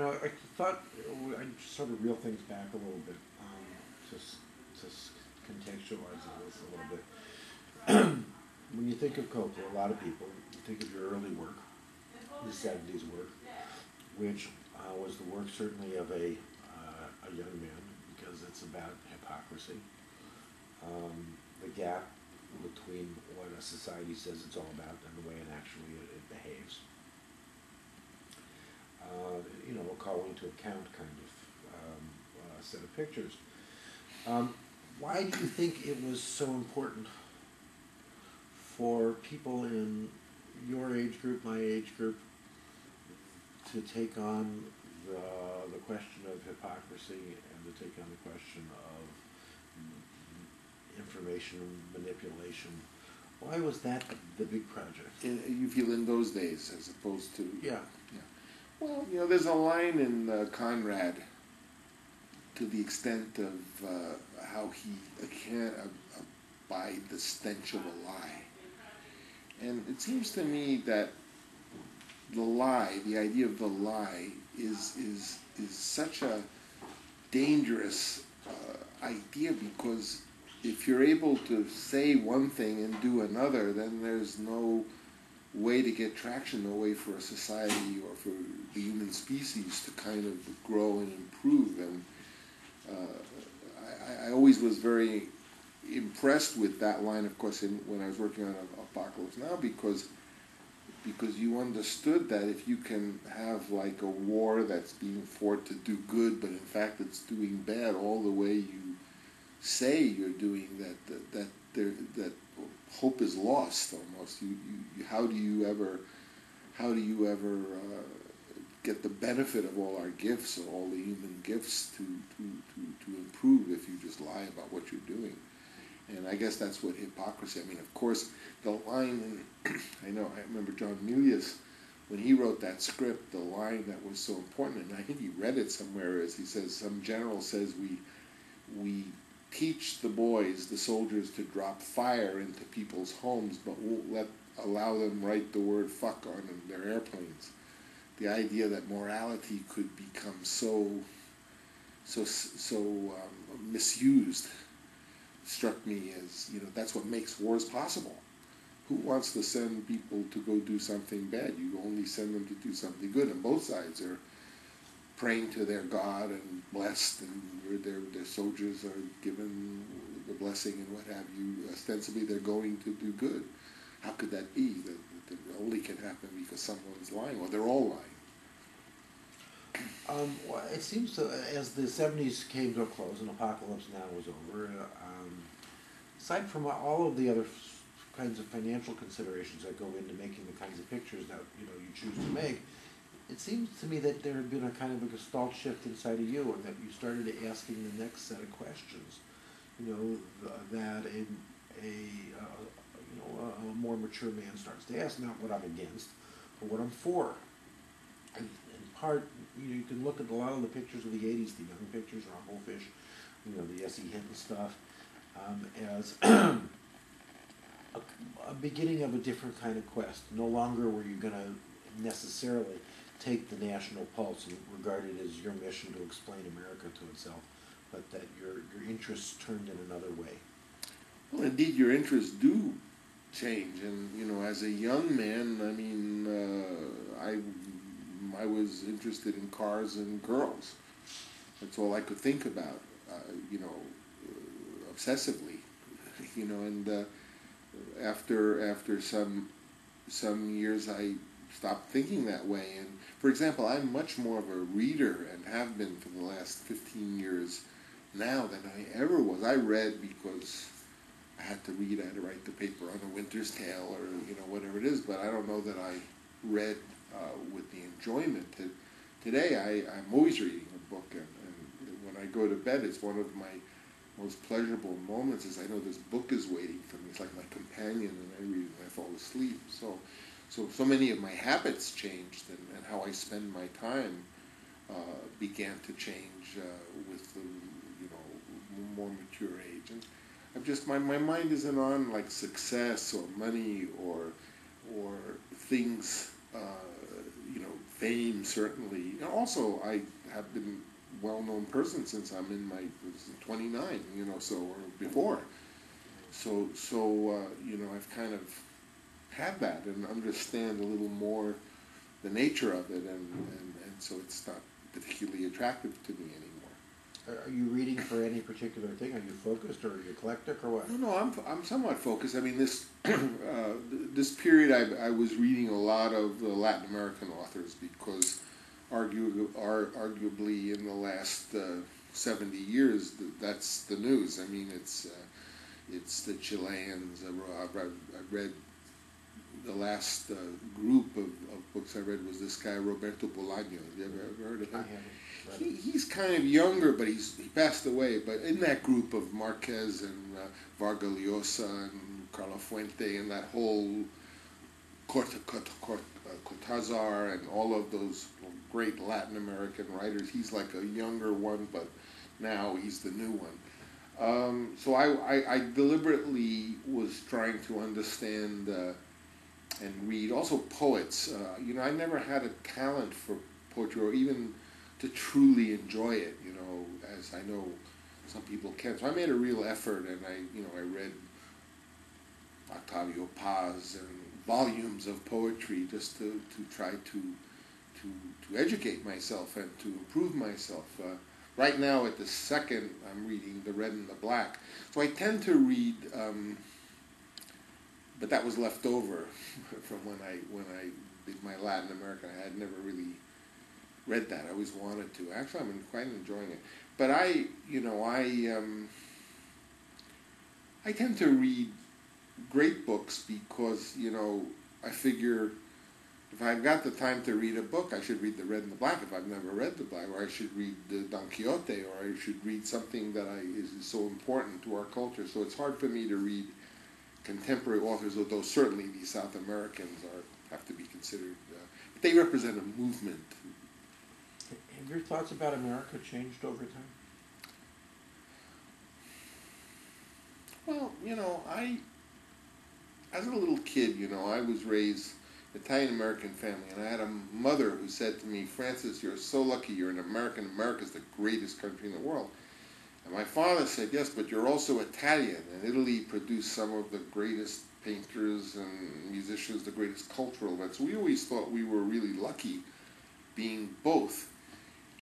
Now, I thought I'd sort of reel things back a little bit, to contextualize this a little bit. When you think of Coppola, a lot of people, you think of your early work, the 70s work, which was the work certainly of a young man, because it's about hypocrisy, the gap between what a society says it's all about and the way it actually it behaves. A calling to account kind of set of pictures. Why do you think it was so important for people in your age group, my age group, to take on the question of hypocrisy and to take on the question of information manipulation? Why was that the big project? You feel in those days as opposed to... Yeah. Well, there's a line in Conrad, to the extent of how he can't abide the stench of a lie. And it seems to me that the lie, the idea of the lie, is such a dangerous idea, because if you're able to say one thing and do another, then there's no way to get traction, no way for a society or for the human species to kind of grow and improve. And I always was very impressed with that line, of course, when I was working on Apocalypse Now, because you understood that if you can have like a war that's being fought to do good, but in fact it's doing bad all the way you say you're doing, that hope is lost almost. How do you ever get the benefit of all our gifts, or all the human gifts to improve, if you just lie about what you're doing? And I guess that's what hypocrisy. I mean, of course, the line, I remember John Milius, when he wrote that script, the line that was so important, and I think he read it somewhere, is he says, some general says, we teach the boys, the soldiers, to drop fire into people's homes, but won't allow them write the word fuck on their airplanes. The idea that morality could become so misused struck me as, that's what makes wars possible. Who wants to send people to go do something bad? You only send them to do something good, and both sides are praying to their God and blessed, and their soldiers are given the blessing and what have you. Ostensibly they're going to do good. How could that be? That only can happen because someone's lying, or they're all lying. Well, it seems to, as the 70s came to a close and Apocalypse Now was over, aside from all of the other kinds of financial considerations that go into making the kinds of pictures that you choose to make, it seems to me that there had been a kind of a gestalt shift inside of you, and that you started asking the next set of questions. That a more mature man starts to ask, not what I'm against, but what I'm for. And in part, you can look at a lot of the pictures of the 80s, the young pictures, Rumblefish, the S.E. Hinton stuff, as a beginning of a different kind of quest. No longer were you going to necessarily take the national pulse and regard it as your mission to explain America to itself, but that your interests turned in another way. Well, indeed, your interests do change, and as a young man, I mean, I was interested in cars and girls. That's all I could think about, obsessively, and after some years, I stopped thinking that way. And for example, I'm much more of a reader, and have been for the last 15 years now, than I ever was. I read because I had to read. I had to write the paper on A Winter's Tale, or whatever it is. But I don't know that I read with the enjoyment. Today, I'm always reading a book, and when I go to bed, it's one of my most pleasurable moments. Is I know this book is waiting for me. It's like my companion, and I read when I fall asleep. So many of my habits changed, and how I spend my time began to change with the more mature age. And I've just my mind isn't on like success or money or things fame, certainly. And also, I have been a well-known person since I'm in my 29, you know, so, or before. So you know, I've kind of had that and understand a little more the nature of it, and so it's not particularly attractive to me anymore. Are you reading for any particular thing? Are you focused, or are you eclectic, or what? No, I'm somewhat focused. I mean, this this period I was reading a lot of Latin American authors because arguably in the last 70 years that's the news. I mean, it's the Chileans. I read the last group of books I read was this guy Roberto Bolaño. Have you ever heard of him? I haven't. He's kind of younger, but he passed away. But in that group of Marquez and Vargas Llosa and Carlo Fuente and that whole Cortázar and all of those great Latin American writers, he's like a younger one, but now he's the new one. So I deliberately was trying to understand and read also poets. You know, I never had a talent for poetry or even to truly enjoy it, you know, as I know some people can. So I made a real effort, and I read Octavio Paz and volumes of poetry just to try to educate myself and to improve myself. Right now, at the second, I'm reading The Red and the Black. So I tend to read, but that was left over from when I did my Latin American. I had never really read that. I always wanted to. Actually, I'm quite enjoying it. But I tend to read great books because, you know, I figure if I've got the time to read a book, I should read The Red and the Black if I've never read The Black, or I should read Don Quixote, or I should read something that is so important to our culture. So it's hard for me to read contemporary authors, although certainly these South Americans have to be considered. But they represent a movement. Have your thoughts about America changed over time? Well, you know, as a little kid, you know, I was raised Italian-American family, and I had a mother who said to me, "Francis, you're so lucky you're an American. America's the greatest country in the world." And my father said, "Yes, but you're also Italian, and Italy produced some of the greatest painters and musicians, the greatest cultural events." We always thought we were really lucky being both.